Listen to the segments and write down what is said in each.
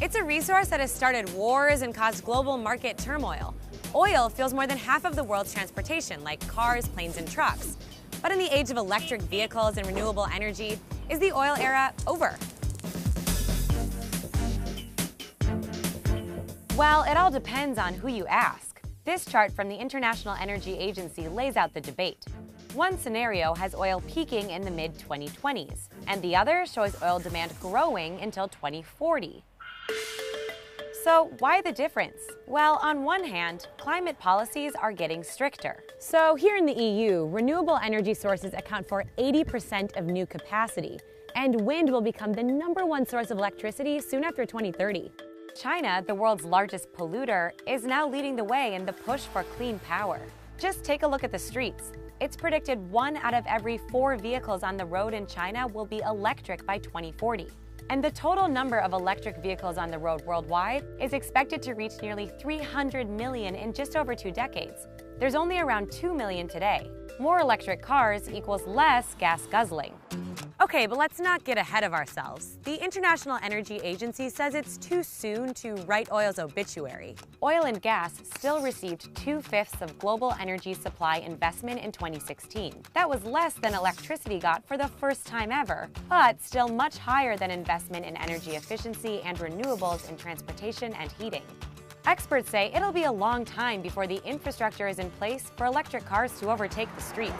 It's a resource that has started wars and caused global market turmoil. Oil fuels more than half of the world's transportation, like cars, planes, and trucks. But in the age of electric vehicles and renewable energy, is the oil era over? Well, it all depends on who you ask. This chart from the International Energy Agency lays out the debate. One scenario has oil peaking in the mid-2020s, and the other shows oil demand growing until 2040. So why the difference? Well, on one hand, climate policies are getting stricter. So here in the EU, renewable energy sources account for 80% of new capacity, and wind will become the #1 source of electricity soon after 2030. China, the world's largest polluter, is now leading the way in the push for clean power. Just take a look at the streets. It's predicted 1 out of every 4 vehicles on the road in China will be electric by 2040. And the total number of electric vehicles on the road worldwide is expected to reach nearly 300 million in just over 2 decades. There's only around 2 million today. More electric cars equals less gas guzzling. Okay, but let's not get ahead of ourselves. The International Energy Agency says it's too soon to write oil's obituary. Oil and gas still received 2/5 of global energy supply investment in 2016. That was less than electricity got for the first time ever, but still much higher than investment in energy efficiency and renewables in transportation and heating. Experts say it'll be a long time before the infrastructure is in place for electric cars to overtake the streets.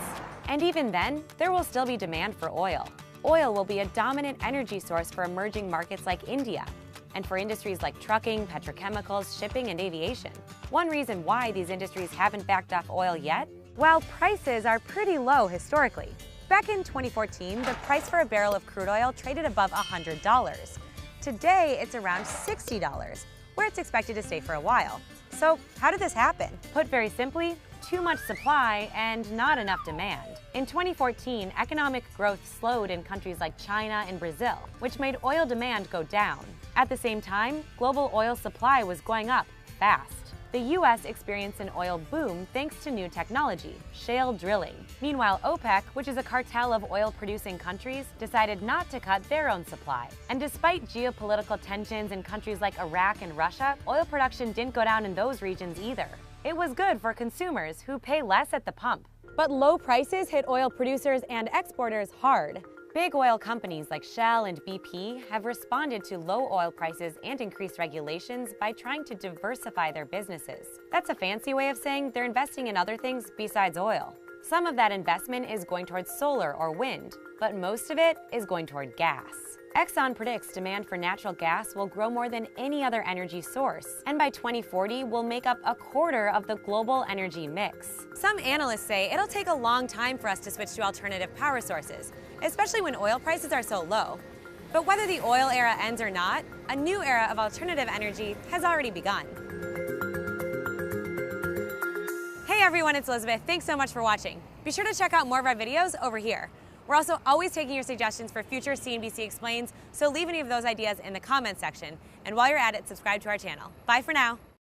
And even then, there will still be demand for oil. Oil will be a dominant energy source for emerging markets like India, and for industries like trucking, petrochemicals, shipping, and aviation. One reason why these industries haven't backed off oil yet? Well, prices are pretty low historically. Back in 2014, the price for a barrel of crude oil traded above $100. Today, it's around $60, where it's expected to stay for a while. So how did this happen? Put very simply, too much supply and not enough demand. In 2014, economic growth slowed in countries like China and Brazil, which made oil demand go down. At the same time, global oil supply was going up fast. The U.S. experienced an oil boom thanks to new technology, shale drilling. Meanwhile, OPEC, which is a cartel of oil-producing countries, decided not to cut their own supply. And despite geopolitical tensions in countries like Iraq and Russia, oil production didn't go down in those regions either. It was good for consumers who pay less at the pump. But low prices hit oil producers and exporters hard. Big oil companies like Shell and BP have responded to low oil prices and increased regulations by trying to diversify their businesses. That's a fancy way of saying they're investing in other things besides oil. Some of that investment is going towards solar or wind, but most of it is going toward gas. Exxon predicts demand for natural gas will grow more than any other energy source, and by 2040 will make up 1/4 of the global energy mix. Some analysts say it'll take a long time for us to switch to alternative power sources, especially when oil prices are so low. But whether the oil era ends or not, a new era of alternative energy has already begun. Hey everyone, it's Elizabeth. Thanks so much for watching. Be sure to check out more of our videos over here. We're also always taking your suggestions for future CNBC Explains, so leave any of those ideas in the comments section. And while you're at it, subscribe to our channel. Bye for now.